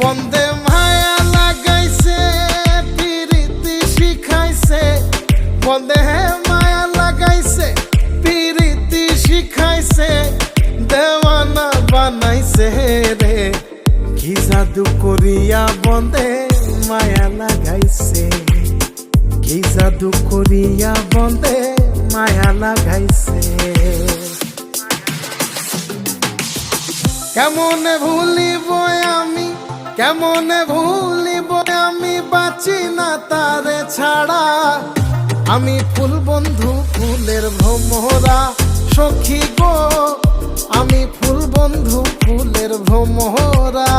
বন্দে মায়া লাগাইছে পিরিতি শিখাইছে, বন্দে মায়া লাগাইছে পিরিতি শিখাইছে, দেওয়ানা বানাইছে রে। কি জাদু করিয়া বন্দে মায়া লাগাইছে, কি জাদু করিয়া বন্দে মায়া লাগাইছে। কেমনে ভুলিব আমি, কেমনে ভুলিব আমি, বাঁচি না তারে ছাড়া। আমি ফুল বন্ধু ফুলের ভ্রমরা, সখী গো আমি ফুল বন্ধু ফুলের ভ্রমরা।